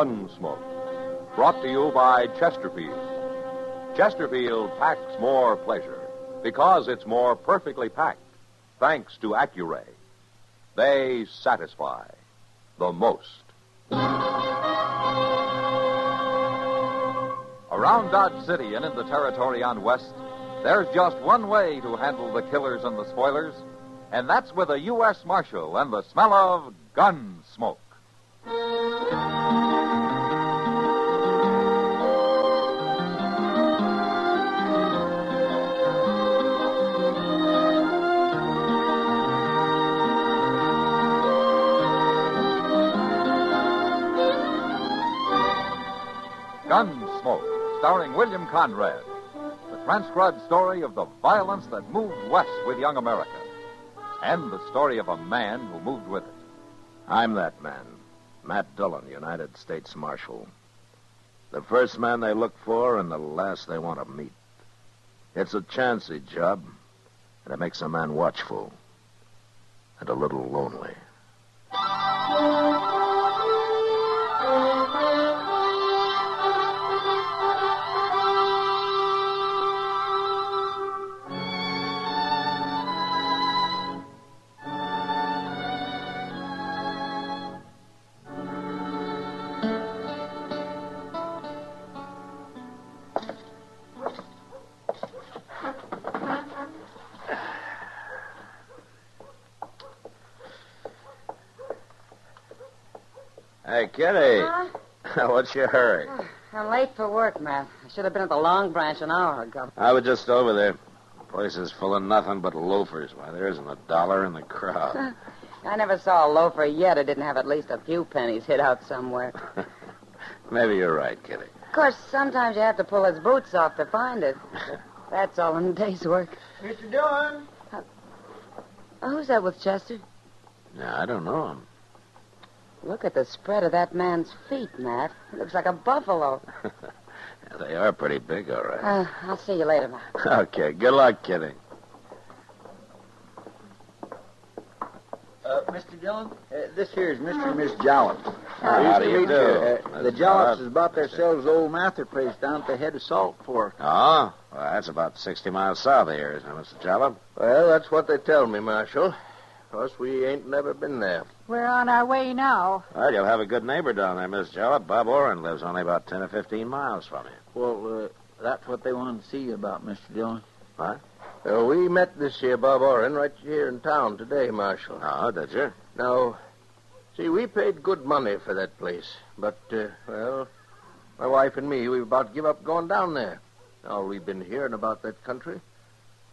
Gunsmoke. Brought to you by Chesterfield. Chesterfield packs more pleasure because it's more perfectly packed, thanks to Accuray. They satisfy the most. Around Dodge City and in the territory on West, there's just one way to handle the killers and the spoilers, and that's with a U.S. Marshal and the smell of Gunsmoke. Gunsmoke, starring William Conrad. The transcribed story of the violence that moved west with young America. And the story of a man who moved with it. I'm that man, Matt Dillon, United States Marshal. The first man they look for and the last they want to meet. It's a chancy job, and it makes a man watchful and a little lonely. Hey, Kitty. Huh? What's your hurry? I'm late for work, Matt. I should have been at the Long Branch an hour ago. I was just over there. The place is full of nothing but loafers. Why, there isn't a dollar in the crowd. I never saw a loafer yet who didn't have at least a few pennies hid out somewhere. Maybe you're right, Kitty. Of course, sometimes you have to pull his boots off to find it. That's all in a day's work. Mr. Dillon? Who's that with Chester? Yeah, I don't know him. Look at the spread of that man's feet, Matt. He looks like a buffalo. Yeah, they are pretty big, all right. I'll see you later, Matt. Okay, good luck, Kitty. Mr. Dillon, this here is Mr. and Miss Jollop. How do you do? The Jollops has bought themselves old Mather place down at the head of Salt Fork. Oh? Well, that's about 60 miles south of here, isn't it, Mr. Jalop? Well, that's what they tell me, Marshal. Of course, we ain't never been there. We're on our way now. Well, you'll have a good neighbor down there, Miss Jalop. Bob Oren lives only about 10 or 15 miles from you. Well, that's what they wanted to see you about, Mr. Dillon. What? We met this here Bob Oren right here in town today, Marshal. Oh, did you? Now, see, we paid good money for that place. But, well, my wife and me, we've about give up going down there. All we've been hearing about that country.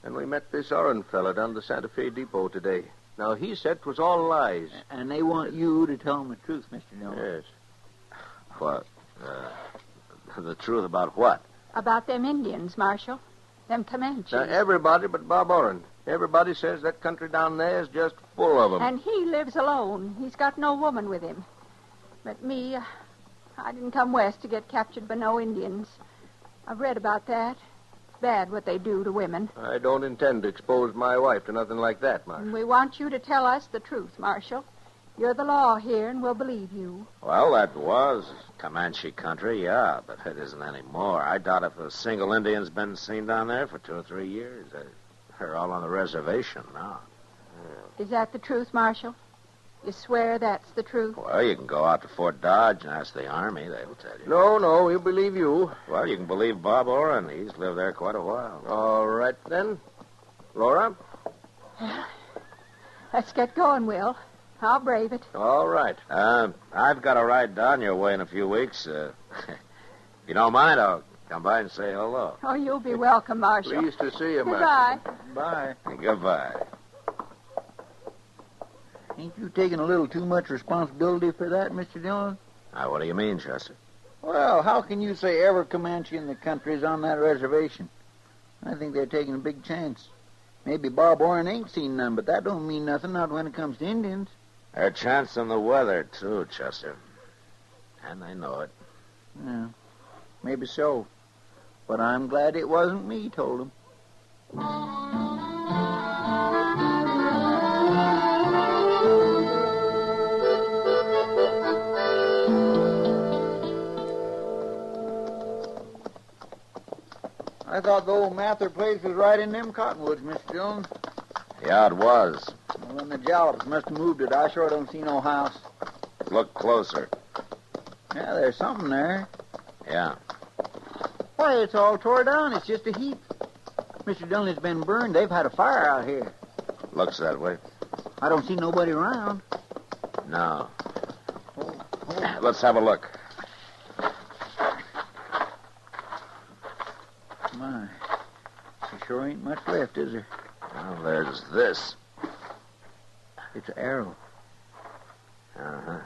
And we met this Oren fella down the Santa Fe Depot today. Now, he said it was all lies. And they want you to tell them the truth, Mr. Dillon. Yes. What? The truth about what? About them Indians, Marshal. Them Comanches. Now, everybody but Bob Oren. Everybody says that country down there is just full of them. And he lives alone. He's got no woman with him. But me, I didn't come west to get captured by no Indians. I've read about that. It's bad what they do to women. I don't intend to expose my wife to nothing like that, Marshal. And we want you to tell us the truth, Marshal. You're the law here, and we'll believe you. Well, that was Comanche country, yeah, but it isn't anymore. I doubt if a single Indian's been seen down there for 2 or 3 years. They're all on the reservation now. Is that the truth, Marshal? You swear that's the truth? Well, you can go out to Fort Dodge and ask the Army. They'll tell you. No, we'll believe you. Well, you can believe Bob Oren. He's lived there quite a while. All right, then. Laura? Let's get going, Will. I'll brave it. All right. I've got a ride down your way in a few weeks. If you don't mind, I'll come by and say hello. Oh, you'll be welcome, Marshal. Pleased to see you, Marshal. Goodbye. Bye. Goodbye. Ain't you taking a little too much responsibility for that, Mr. Dillon? What do you mean, Chester? Well, how can you say every Comanche in the country is on that reservation? I think they're taking a big chance. Maybe Bob Oren ain't seen none, but that don't mean nothing, not when it comes to Indians. They're chancing the weather, too, Chester. And they know it. Yeah, maybe so. But I'm glad it wasn't me told him. I thought the old Mather place was right in them cottonwoods, Mr. Dillon. Yeah, it was. Well, then the Jallops must have moved it. I sure don't see no house. Look closer. Yeah, there's something there. Yeah. Why, it's all tore down. It's just a heap. Mr. Dillon, it's been burned. They've had a fire out here. Looks that way. I don't see nobody around. No. Oh. Let's have a look. My. There sure ain't much left, is there? Well, there's this. It's an arrow. Uh-huh.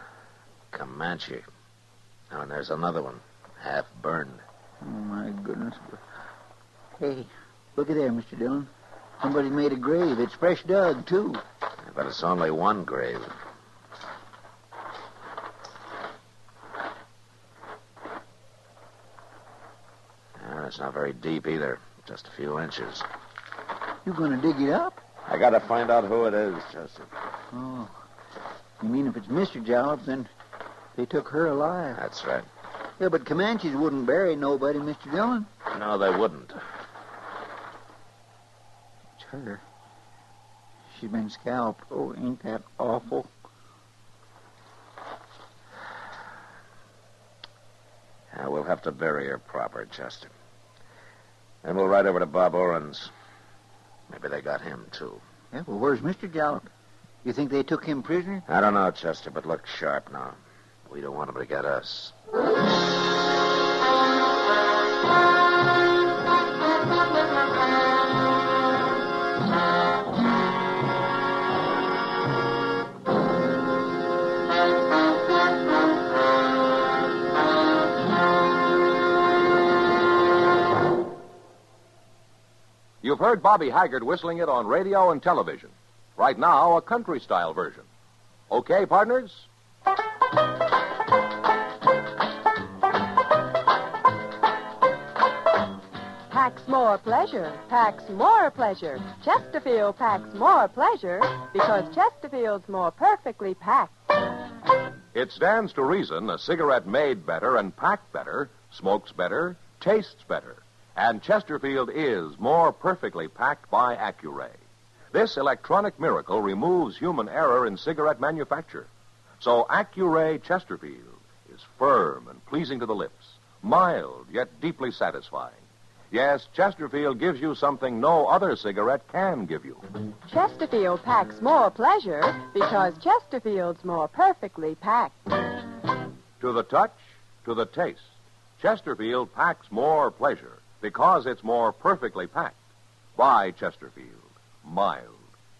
Comanche. Oh, and there's another one. Half burned. Oh, my goodness. Hey, look at there, Mr. Dillon. Somebody made a grave. It's fresh dug, too. But it's only one grave. It's not very deep either. Just a few inches. You gonna dig it up? I gotta find out who it is, Chester. Oh. You mean if it's Mr. Jalop, then they took her alive? That's right. Yeah, but Comanches wouldn't bury nobody, Mr. Dillon. No, they wouldn't. It's her. She's been scalped. Oh, ain't that awful? Yeah, we'll have to bury her proper, Chester. Then we'll ride over to Bob Oren's. Maybe they got him, too. Yeah, well, where's Mr. Jalop? You think they took him prisoner? I don't know, Chester, but look sharp now. We don't want him to get us. You've heard Bobby Haggard whistling it on radio and television. Right now, a country-style version. Okay, partners? Packs more pleasure, packs more pleasure. Chesterfield packs more pleasure because Chesterfield's more perfectly packed. It stands to reason a cigarette made better and packed better, smokes better, tastes better. And Chesterfield is more perfectly packed by Accuray. This electronic miracle removes human error in cigarette manufacture. So Accuray Chesterfield is firm and pleasing to the lips, mild yet deeply satisfying. Yes, Chesterfield gives you something no other cigarette can give you. Chesterfield packs more pleasure because Chesterfield's more perfectly packed. To the touch, to the taste, Chesterfield packs more pleasure because it's more perfectly packed. By Chesterfield, mild,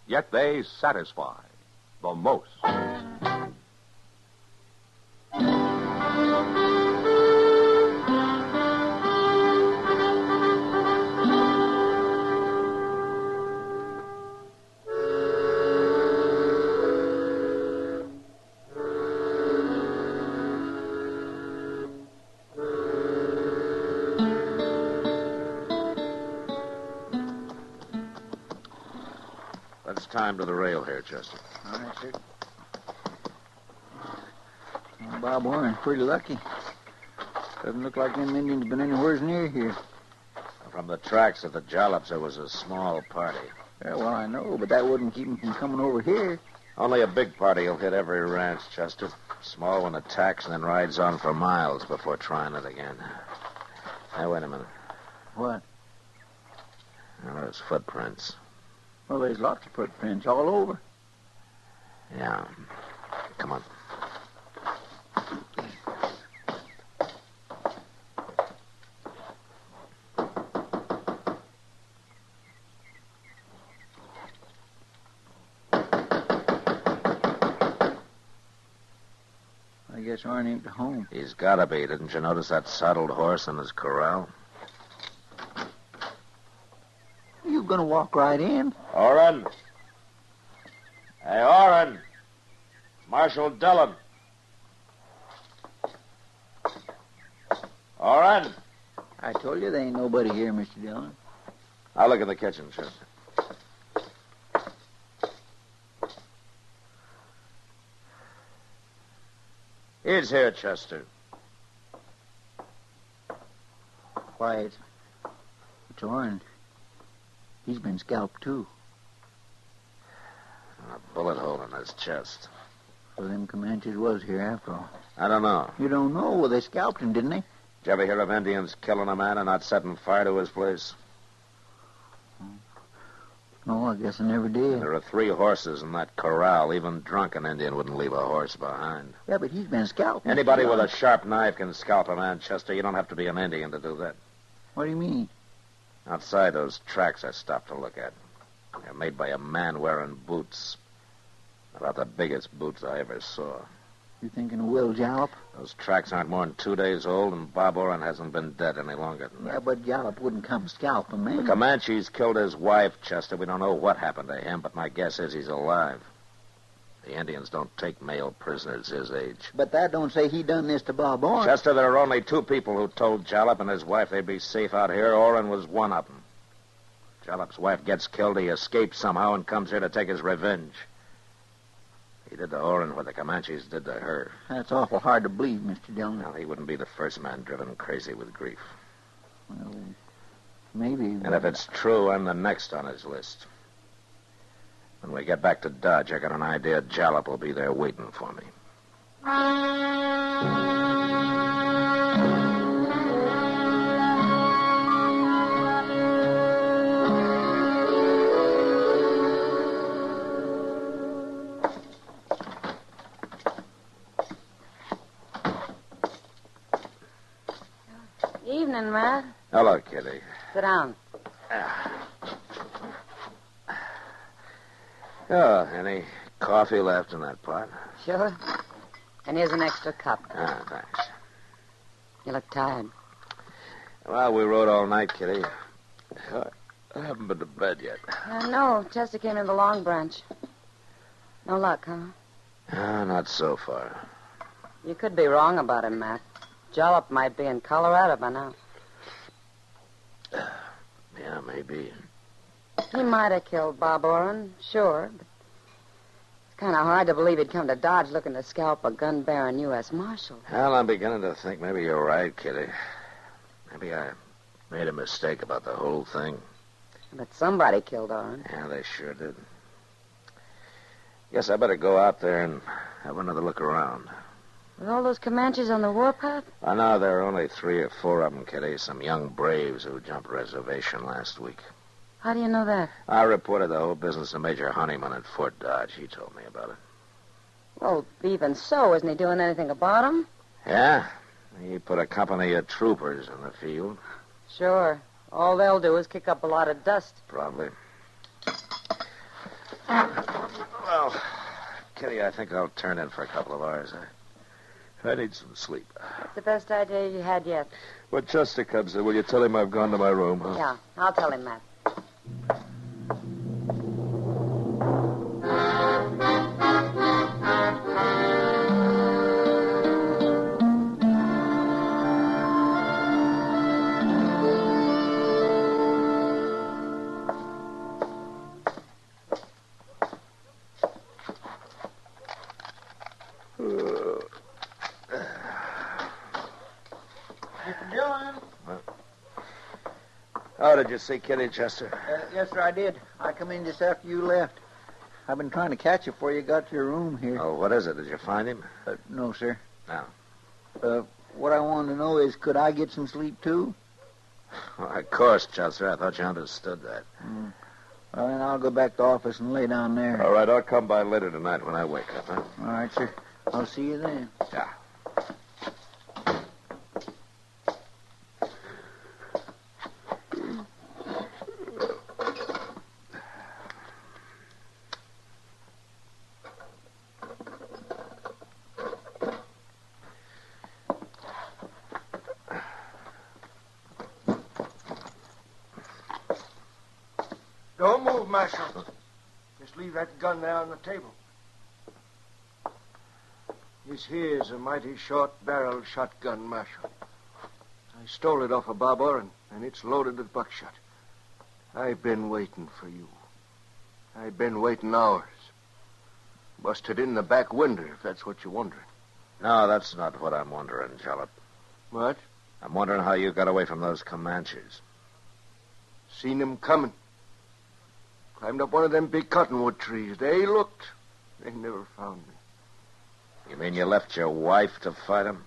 yet they satisfy the most. Let's tie him to the rail here, Chester. All right, sir. Well, Bob Warren's pretty lucky. Doesn't look like them Indians been anywhere near here. From the tracks of the Jollops, there was a small party. Yeah, well, I know, but that wouldn't keep them from coming over here. Only a big party will hit every ranch, Chester. Small one attacks and then rides on for miles before trying it again. Hey, wait a minute. What? Now, there's footprints. Well, there's lots of footprints all over. Yeah. Come on. I guess Arn ain't home. He's gotta be. Didn't you notice that saddled horse in his corral? You gonna walk right in? Oren. Hey, Oren. Marshal Dillon. Oren. I told you there ain't nobody here, Mr. Dillon. I'll look in the kitchen, Chester. He's here, Chester. Quiet. That's Oren. He's been scalped, too. A bullet hole in his chest. So them Comanches was here after all. I don't know. You don't know? Well, they scalped him, didn't they? Did you ever hear of Indians killing a man and not setting fire to his place? No, I guess I never did. There are 3 horses in that corral. Even drunken Indian wouldn't leave a horse behind. Yeah, but he's been scalped. Anybody with a sharp knife can scalp a man, Chester. You don't have to be an Indian to do that. What do you mean? Outside those tracks I stopped to look at. They're made by a man wearing boots. About the biggest boots I ever saw. You thinking of Will Jalop? Those tracks aren't more than 2 days old, and Bob Oren hasn't been dead any longer than that. Yeah, but Jalop wouldn't come scalp a man. The Comanches killed his wife, Chester. We don't know what happened to him, but my guess is he's alive. The Indians don't take male prisoners his age. But that don't say he done this to Bob Oren. Chester, there are only 2 people who told Jalop and his wife they'd be safe out here. Oren was one of them. Jalop's wife gets killed. He escapes somehow and comes here to take his revenge. He did to Oren what the Comanches did to her. That's awful hard to believe, Mr. Dillon. Well, he wouldn't be the first man driven crazy with grief. Well, maybe. And if it's true, I'm the next on his list. When we get back to Dodge, I got an idea Jalop will be there waiting for me. Evening, Matt. Hello, Kitty. Sit down. Oh, any coffee left in that pot? Sure. And here's an extra cup. Ah, thanks. You look tired. Well, we rode all night, Kitty. I haven't been to bed yet. No, Chester came in the Long Branch. No luck, huh? Not so far. You could be wrong about him, Matt. Jalop might be in Colorado by now. Yeah, maybe. He might have killed Bob Oren, sure, but it's kind of hard to believe he'd come to Dodge looking to scalp a gun-bearing U.S. Marshal. Well, I'm beginning to think maybe you're right, Kitty. Maybe I made a mistake about the whole thing. But somebody killed Oren. Yeah, they sure did. Guess I better go out there and have another look around. With all those Comanches on the warpath? I know there are only 3 or 4 of them, Kitty. Some young braves who jumped reservation last week. How do you know that? I reported the whole business to Major Honeyman at Fort Dodge. He told me about it. Well, even so, isn't he doing anything about him? Yeah? He put a company of troopers in the field. Sure. All they'll do is kick up a lot of dust. Probably. Well, Kitty, I think I'll turn in for a couple of hours. I need some sleep. That's the best idea you had yet. When Chester comes in, will you tell him I've gone to my room, huh? Yeah, I'll tell him, Matt. Oh, did you see Kitty, Chester? Yes, sir, I did. I come in just after you left. I've been trying to catch you before you got to your room here. Oh, what is it? Did you find him? No, sir. No. What I want to know is, could I get some sleep, too? Well, of course, Chester. I thought you understood that. Well, then I'll go back to the office and lay down there. All right, I'll come by later tonight when I wake up, huh? All right, sir. I'll see you then. Yeah. Don't move, Marshal. Just leave that gun there on the table. This here's a mighty short-barreled shotgun, Marshal. I stole it off of Bob Oren, and it's loaded with buckshot. I've been waiting for you. I've been waiting hours. Busted in the back window, if that's what you're wondering. No, that's not what I'm wondering, Jalop. What? I'm wondering how you got away from those Comanches. Seen him coming. Climbed up one of them big cottonwood trees. They looked. They never found me. You mean you left your wife to fight him?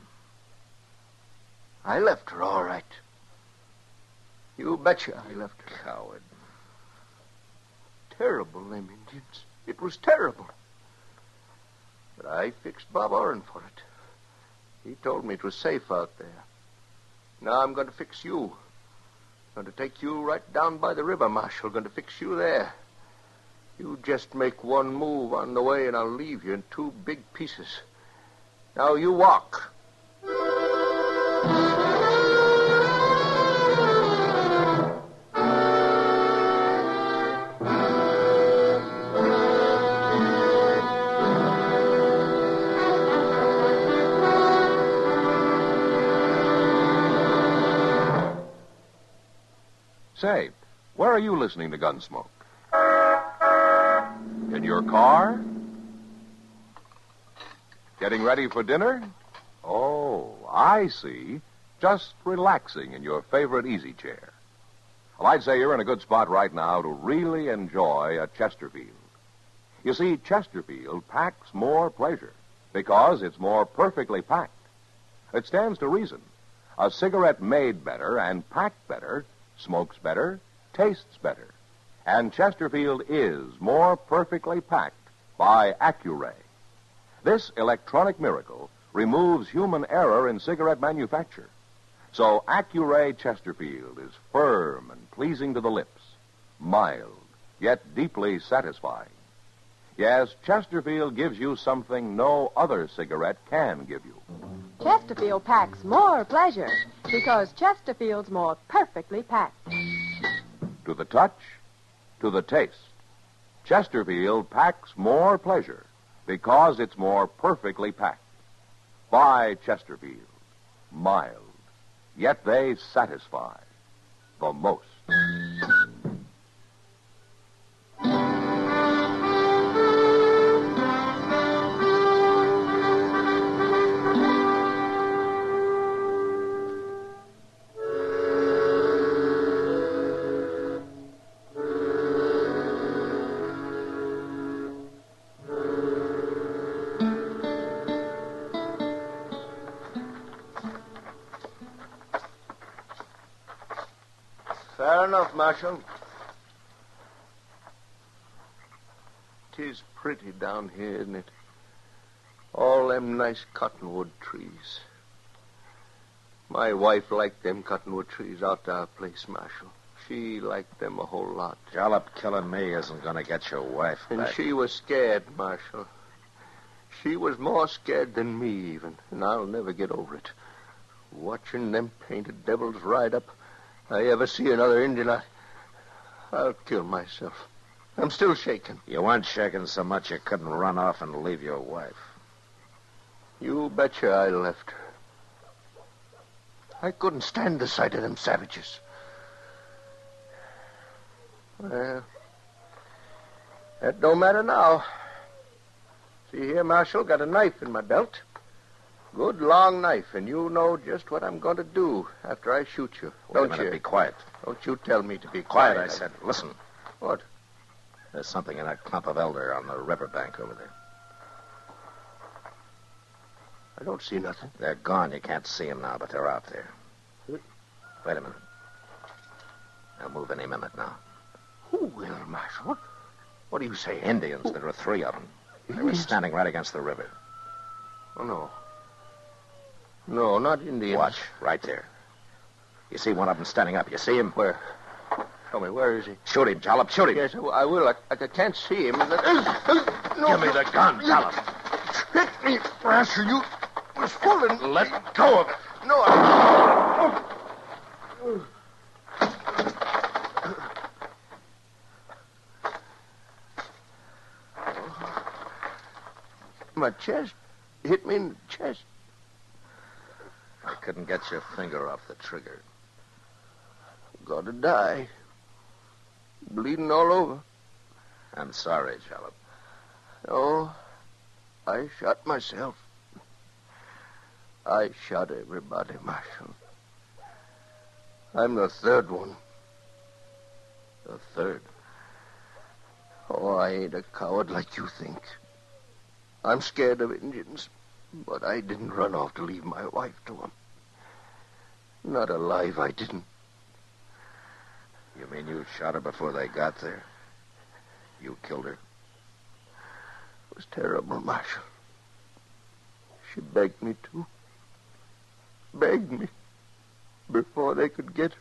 I left her, all right. You betcha I left her. Coward. Terrible, them Indians. It was terrible. But I fixed Bob Orrin for it. He told me it was safe out there. Now I'm going to fix you. Going to take you right down by the river, Marshal. Going to fix you there. You just make one move on the way, and I'll leave you in two big pieces. Now you walk. Say, where are you listening to Gunsmoke? In your car? Getting ready for dinner? Oh, I see. Just relaxing in your favorite easy chair. Well, I'd say you're in a good spot right now to really enjoy a Chesterfield. You see, Chesterfield packs more pleasure because it's more perfectly packed. It stands to reason. A cigarette made better and packed better smokes better, tastes better. And Chesterfield is more perfectly packed by Accuray. This electronic miracle removes human error in cigarette manufacture. So Accuray Chesterfield is firm and pleasing to the lips, mild, yet deeply satisfying. Yes, Chesterfield gives you something no other cigarette can give you. Chesterfield packs more pleasure because Chesterfield's more perfectly packed. To the touch, to the taste, Chesterfield packs more pleasure because it's more perfectly packed. Buy Chesterfield. Mild, yet they satisfy the most. Fair enough, Marshal. 'Tis pretty down here, isn't it? All them nice cottonwood trees. My wife liked them cottonwood trees out to our place, Marshal. She liked them a whole lot. Jollop killing me isn't going to get your wife And back. she was scared, Marshal. She was more scared than me, even, and I'll never get over it. Watching them painted devils ride up, I ever see another Indian, I'll kill myself. I'm still shaking. You weren't shaking so much you couldn't run off and leave your wife. You betcha I left her. I couldn't stand the sight of them savages. Well, that don't matter now. See here, Marshal, got a knife in my belt. Good long knife, and you know just what I'm going to do after I shoot you. Wait a Don't minute, you? be quiet. Don't you tell me to be Quiet, quiet. I said. Listen. What? There's something in that clump of elder on the riverbank over there. I don't see nothing. They're gone. You can't see them now, but they're out there. Huh? Wait a minute. They'll move any minute now. Who will, Marshal? What do you say? Indians. There are 3 of them. They were Indians? standing right against the river. Oh, no. No, not Indians. Watch, right there. You see one of them standing up. You see him? Where? Tell me, where is he? Shoot him, Jollop. Shoot him. Yes, I will. I can't see him. No. Give me the gun, Jollop. Hit me, Marshal. You was fooling. Let go of it. No, My chest. Hit me in the chest. I couldn't get your finger off the trigger. Gotta die. Bleeding all over. I'm sorry, Jollop. Oh, I shot myself. I shot everybody, Marshal. I'm the 3rd one. third. Oh, I ain't a coward like you think. I'm scared of Indians, but I didn't run off to leave my wife to them. Not alive, I didn't. You mean you shot her before they got there? You killed her? It was terrible, Marshal. She begged me to. Begged me before they could get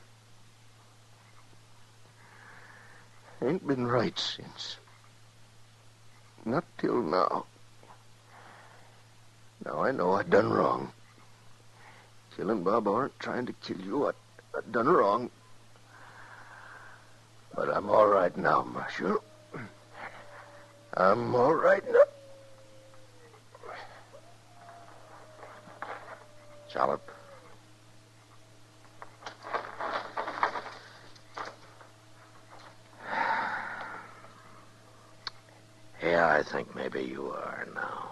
her. Ain't been right since. Not till now. Now I know I done wrong. Killing Bob Orr, trying to kill you, I done wrong. But I'm all right now, Marshal. I'm all right now. Jalop. Yeah, I think maybe you are now.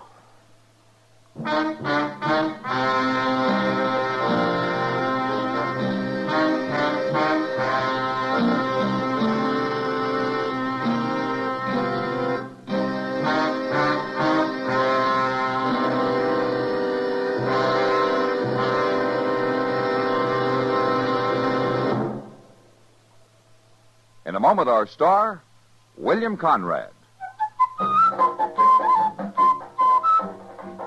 In a moment, our star, William Conrad.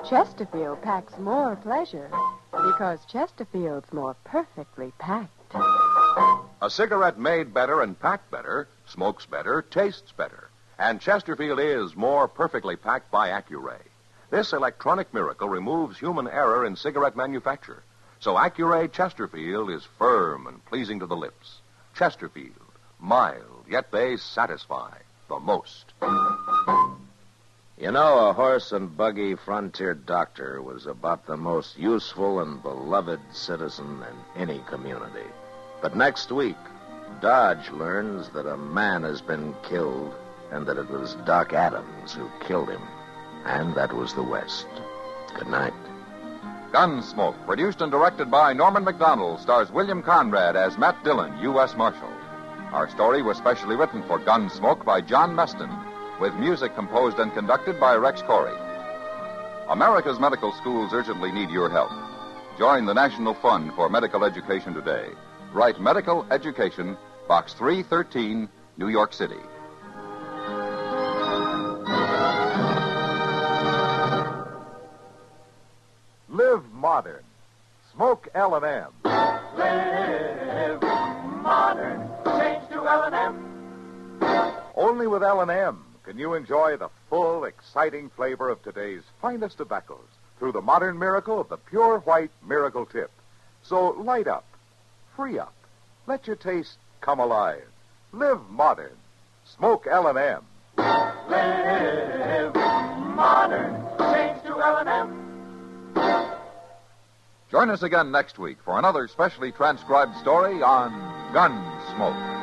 Chesterfield packs more pleasure because Chesterfield's more perfectly packed. A cigarette made better and packed better, smokes better, tastes better. And Chesterfield is more perfectly packed by Accuray. This electronic miracle removes human error in cigarette manufacture. So Accuray Chesterfield is firm and pleasing to the lips. Chesterfield, mild, yet they satisfy the most. You know, a horse and buggy frontier doctor was about the most useful and beloved citizen in any community. But next week, Dodge learns that a man has been killed and that it was Doc Adams who killed him. And that was the West. Good night. Gunsmoke, produced and directed by Norman McDonald, stars William Conrad as Matt Dillon, U.S. Marshal. Our story was specially written for Gunsmoke by John Meston, with music composed and conducted by Rex Corey. America's medical schools urgently need your help. Join the National Fund for Medical Education today. Write Medical Education, Box 313, New York City. Live modern. Smoke L&M. Live modern. Change to L&M. Only with L&M can you enjoy the full, exciting flavor of today's finest tobaccos through the modern miracle of the pure white Miracle Tip. So light up, free up, let your taste come alive. Live modern. Smoke L&M. Live modern. Change to L&M. Join us again next week for another specially transcribed story on Gunsmoke.